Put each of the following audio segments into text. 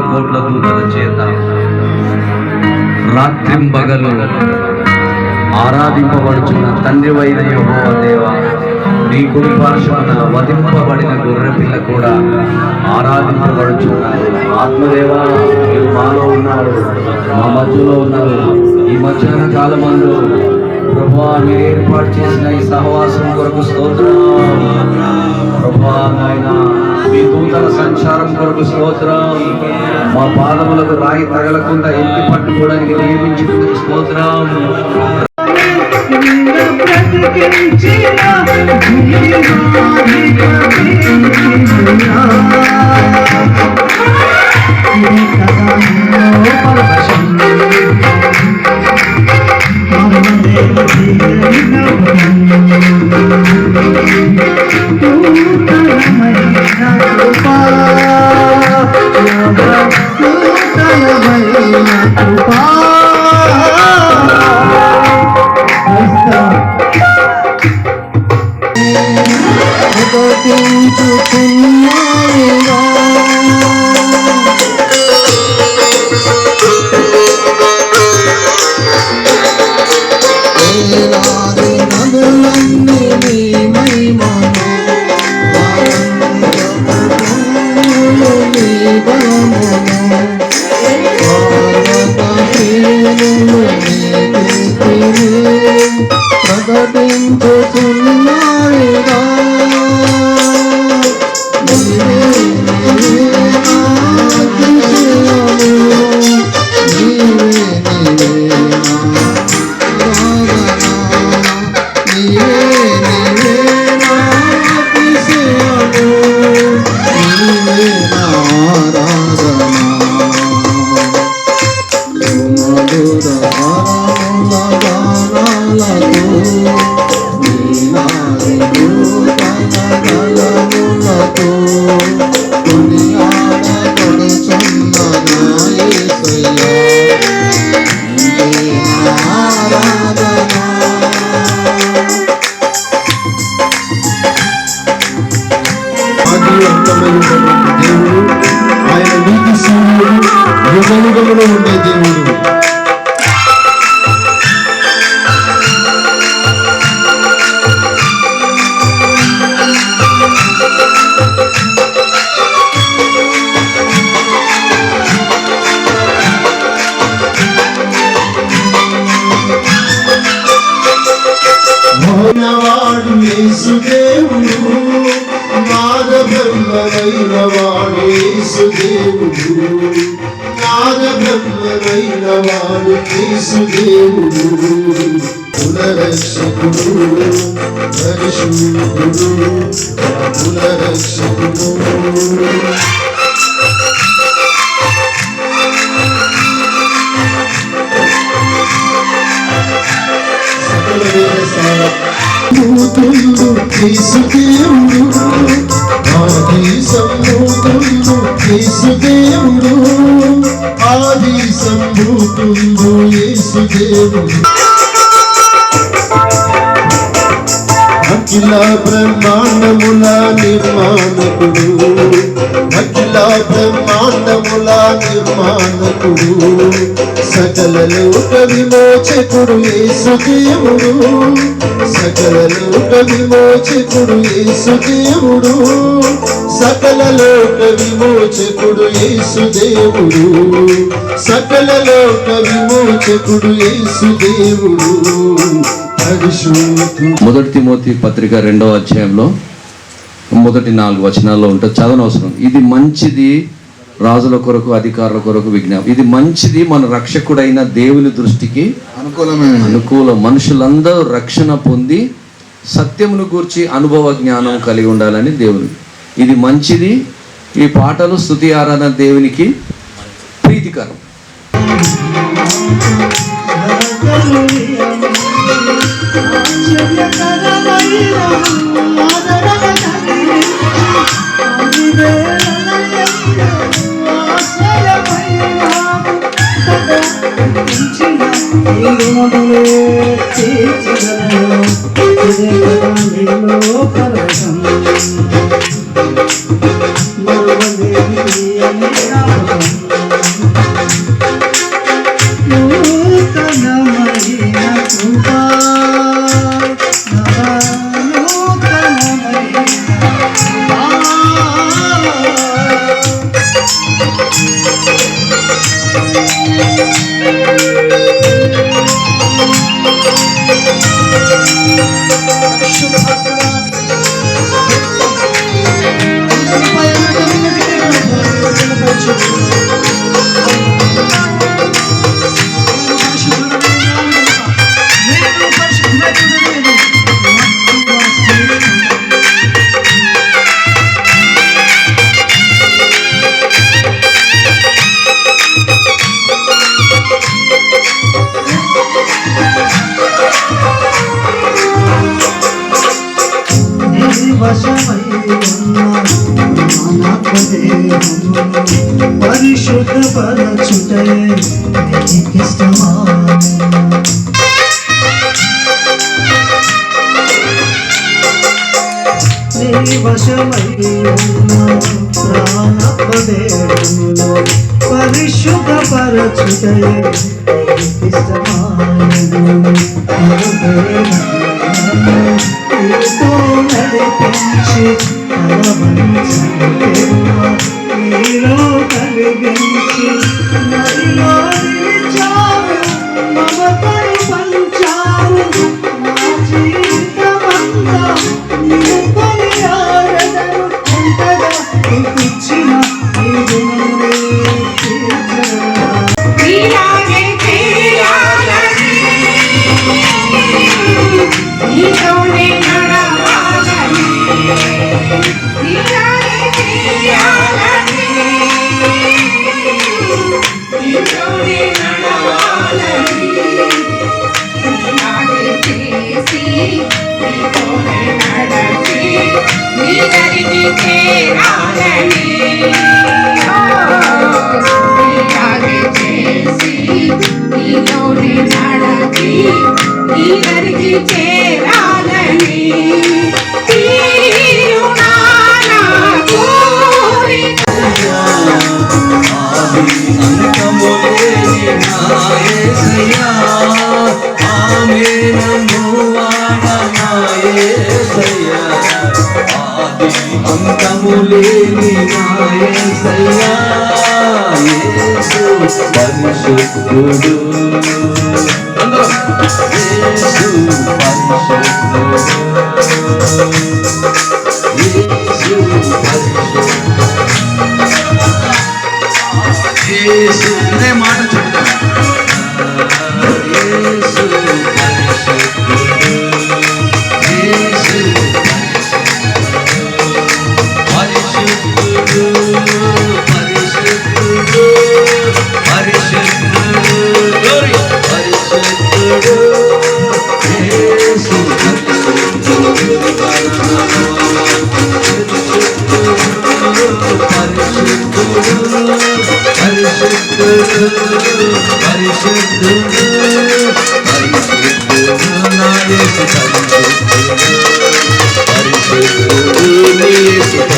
కోట్ల దూతల చేత రాత్రింబగలు ఆరాధింపబడుచున్న తండ్రి వైన యెహోవా దేవా, నీ కుడి పార్శ్వమున వధింపబడిన గొర్రెపిల్ల కూడా ఆరాధింపబడుచున్నారు. ఆత్మదేవా, మీరు మాలో ఉన్నారు, మా మధ్యలో ఉన్నారు. ఈ మధ్యాహ్న కాలమందు ప్రభువా, మీరు ఏర్పాటు చేసిన ఈ సహవాసం కొరకు స్తోత్రం. ప్రభువా నాయన, మీ దూతల సంచారం కొరకు స్తోత్రం. మా పాదములకు రాయి తగలకుండా ఎత్తి పట్టుకోవడానికి నియమించుకున్న స్తోత్రం. ఆయన నీతి సూర్యుడు, యుగయుగములో ఉండే దేవుడు. వాడు యేసు దేవుడు, నాద బ్రహ్మమైన వాడు యేసు దేవుడు, నాద బ్రహ్మమైన వాడు యేసు దేవుడు. పునరక్షకుడు, పరిశుద్ధుడు, పునరక్షకుడు. మూతులు యేసుదేవుడు, ఆది సంభూతులు యేసుదేవుడు, ఆది సంభూతులు యేసుదేవుడు. అఖిల బ్రహ్మాండముల నిర్మాణకుడు, అఖిల బ్రహ్మాండముల నిర్మాణకుడు, సకల లోక విమోచకుడు యేసుదేవుడు, సకల లోక విమోచకుడు యేసుదేవుడు, సకల లోక విమోచకుడు యేసుదేవుడు, సకల లోక విమోచకుడు యేసుదేవుడు. మొదటి తిమోతి పత్రిక 2వ అధ్యాయంలో మొదటి 4 వచనాల్లో ఉంటుంది, చదవనవసరం. ఇది మంచిది రాజుల కొరకు, అధికారుల కొరకు విజ్ఞాపం. ఇది మంచిది మన రక్షకుడైన దేవుని దృష్టికి అనుకూలం. మనుషులందరూ రక్షణ పొంది సత్యమును గూర్చి అనుభవ జ్ఞానం కలిగి ఉండాలని దేవుని. ఇది మంచిది. ఈ పాటలు స్తుతి ఆరాధన దేవునికి ప్రీతికరం. మరువలేని తీయని జ్ఞాపకం. నూతనమైన కృపా, నూతనమైన కృపా. పరిశుద్ధపరచుటే నీ వశమై ఉన్న ప్రాణపదేహమును పరిశుద్ధపరచుటే నడిపించి నీలో కలిగించి నదిలో నిలిచావు, మమతని పంచావు. నా జీవితమంతా నిన్ను కొనియాడెదను. ఎంతగా నీకిచ్చిన నీ రుణమునే తీర్చరా. నీలాగే చేయాలని, నీతోనే నడవాలని, నీలాగే చేయాలని, నీతోనే నడవాలని, నీలాగే చేసి నీతోనే నడచి నీ దరికి చేరాలని. నీలాగే చేసి నీతోనే నడచి నీ దరికి చేరాలని. తీరునా నా కోరిక. అంతములేని నా యేసయ్యా, యేసు పరిశుద్ధుడు, యేసు పరిశుద్ధుడు, యేసు పరిశుద్ధుడు, యేసు ఇదే మాట చెప్తాం. యేసు పరిశుద్ధుడు, యేసు పరిశుద్ధుడు, పరిశుద్ధుడు, పరిశుద్ధుడు, పరిశుద్ధుడు, యేసు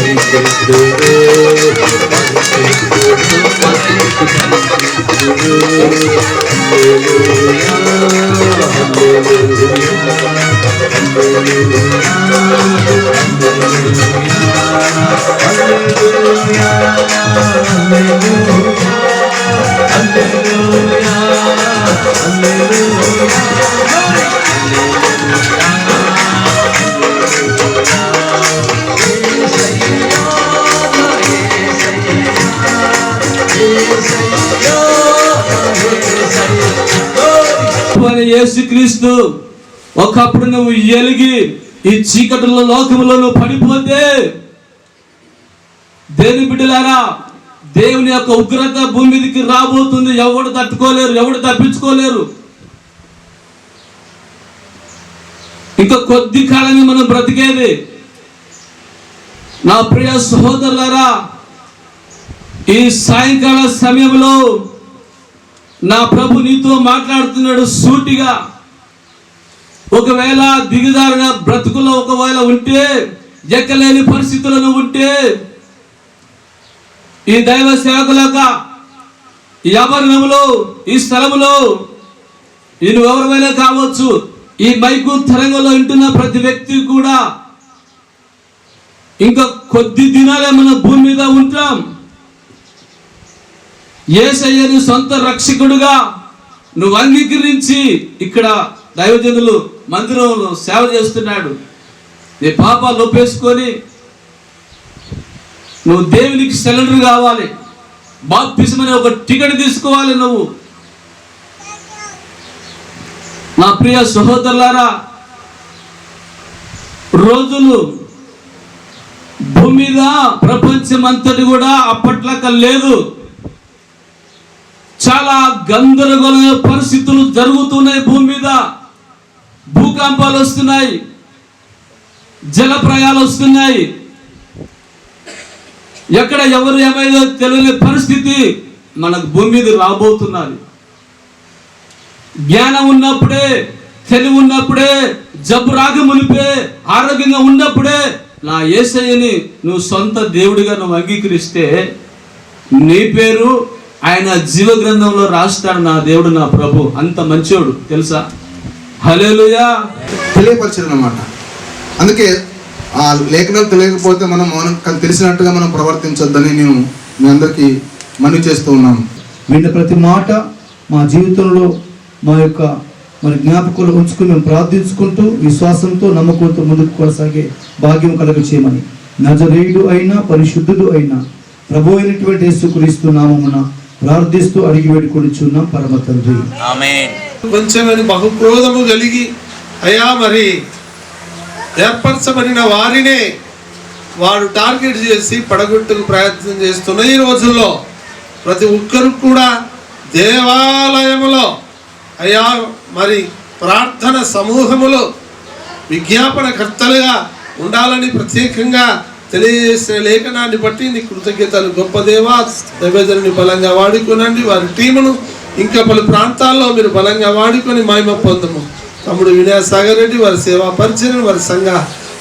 పరిశుద్ధుడు, యేసుక్రీస్తు ఒకప్పుడు నువ్వు ఎలిగి ఈ చీకటిలో లోకములో నువ్వు పడిపోతే, దేవుని బిడ్డలారా, దేవుని యొక్క ఉగ్రత భూమి మీదకి రాబోతుంది. ఎవడు తట్టుకోలేరు, ఎవడు తప్పించుకోలేరు. ఇంకా కొద్ది కాలమే మనం బ్రతికేది. నా ప్రియ సహోదరులారా, ఈ సాయంకాల సమయంలో నా ప్రభు నీతో మాట్లాడుతున్నాడు సూటిగా. ఒకవేళ దిగజారిన బ్రతుకులో ఒకవేళ ఉంటే ఎక్కలేని పరిస్థితులను ఉంటే ఈ దైవ సేవకులుగా ఈ ఆభరణంలో ఈ స్థలములో నువ్వు ఎవరైనా కావచ్చు, ఈ మైకు తరంగంలో వింటున్న ప్రతి వ్యక్తి కూడా ఇంకా కొద్ది దినాలే మన భూమి మీద ఉంటాం. యేసయ్యను సొంత రక్షకుడుగా నువ్వు అంగీకరించి ఇక్కడ దైవజనులు మందిరంలో సేవ చేస్తున్నాడు. నీ పాపాలు ఒప్పేసుకొని నువ్వు దేవునికి సెలెండర్ కావాలి. బాప్తిజం అనే ఒక టికెట్ తీసుకోవాలి. నువ్వు నా ప్రియ సహోదరులారా, రోజులు భూమి మీద ప్రపంచం అంతటి కూడా అప్పట్లాక లేదు. చాలా గందరగోళమైన పరిస్థితులు జరుగుతున్నాయి. భూమి మీద భూకంపాలు వస్తున్నాయి, జలప్రయాలు వస్తున్నాయి. ఎక్కడ ఎవరు ఏమైందో తెలియని పరిస్థితి మనకు భూమి మీద రాబోతున్నది. జ్ఞానం ఉన్నప్పుడే, తెలివి ఉన్నప్పుడే, జబ్బు రాకమునిపే, ఆరోగ్యంగా ఉన్నప్పుడే నా యేసయ్యని నువ్వు సొంత దేవుడిగా నువ్వు అంగీకరిస్తే నీ పేరు ఆయన జీవ గ్రంథంలో రాస్తాడు. నా దేవుడు, నా ప్రభు అంత మంచోడు తెలుసా. హల్లెలూయా. తెలియపరిచారన్నమాట. అందుకే ఆ లేఖనాలు తెలియకపోతే మనం తెలిసినట్టుగా మనం ప్రవర్తించొద్దని నేను మీ అందరికీ మనవి చేస్తూ ఉన్నాను. విన్న ప్రతి మాట మా జీవితంలో మరి జ్ఞాపకంలో ఉంచుకుని మేము ప్రార్థించుకుంటూ విశ్వాసంతో నమ్మకంతో ముందుకు కొనసాగే భాగ్యం కలుగ చేయమని నజరేయుడు అయినా పరిశుద్ధుడు అయినా ప్రభు అయినటువంటి యేసుక్రీస్తు నామమున ప్రార్థిస్తూ అడిగి వేడుకొనిచున్నాం పరమ తండ్రి. ఆమేన్. కొంచెమని బహుక్రోధము కలిగి అయ్యా మరి ఏర్పరచబడిన వారినే వాడు టార్గెట్ చేసి పడగొట్టుకు ప్రయత్నం చేస్తున్న ఈ రోజుల్లో ప్రతి ఒక్కరు కూడా దేవాలయములో అయ్యా మరి ప్రార్థన సమూహములో విజ్ఞాపనకర్తలుగా ఉండాలని ప్రత్యేకంగా తెలియజేసిన లేఖనాన్ని బట్టి నీ కృతజ్ఞతలు. గొప్ప దేవా, దైవజనుని బలంగా వాడుకోనండి. వారి టీమును ఇంకా పలు ప్రాంతాల్లో మీరు బలంగా వాడుకొని మహిమ పొందము. తమ్ముడు వినయసాగర్ రెడ్డి వారి సేవా పరిచయం, వారి సంఘ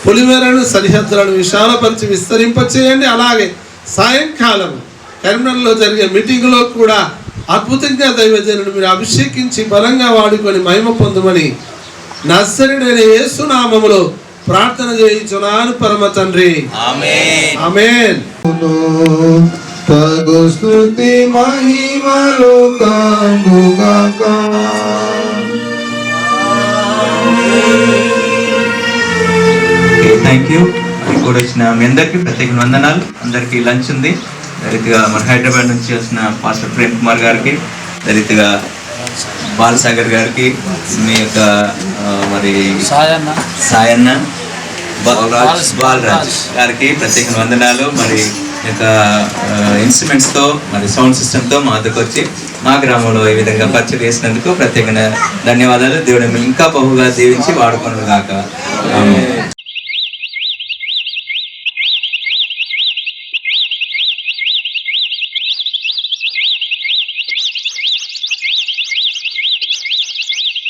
పొలిమేరను సరిహద్దులను విశాలపరిచి విస్తరింపచేయండి. అలాగే సాయంకాలం కరీంనగర్లో జరిగే మీటింగులో కూడా అద్భుతంగా దైవజనుడు మీరు అభిషేకించి బలంగా వాడుకొని మహిమ పొందమని నజరేయుడైన యేసు నామములో ప్రార్థన చేయించున్నాను పరమ తండ్రి. ఆమేన్. ఆమేన్. తగు స్తుతి మహిమలు కలుగుగాక. Thank you. ఇప్పుడు వచ్చిన మీ అందరికీ ప్రత్యేక వందనాలు. అందరికీ లంచ్ ఉంది. రీతిగా మన హైదరాబాద్ నుంచి వచ్చిన పాస్టర్ ప్రేమ్ కుమార్ గారికి, రీతిగా బాలసాగర్ గారికి, మీ యొక్క మరి సాయన్న బాలరాజ్ గారికి ప్రత్యేక వందనాలు. మరి యొక్క ఇన్స్ట్రుమెంట్స్తో మరి సౌండ్ సిస్టమ్తో మా వద్దకు వచ్చి మా గ్రామంలో ఈ విధంగా పరిచయం చేసినందుకు ప్రత్యేక ధన్యవాదాలు. దేవుడు ఇంకా బహుగా దీవించి వాడుకొనుగాక.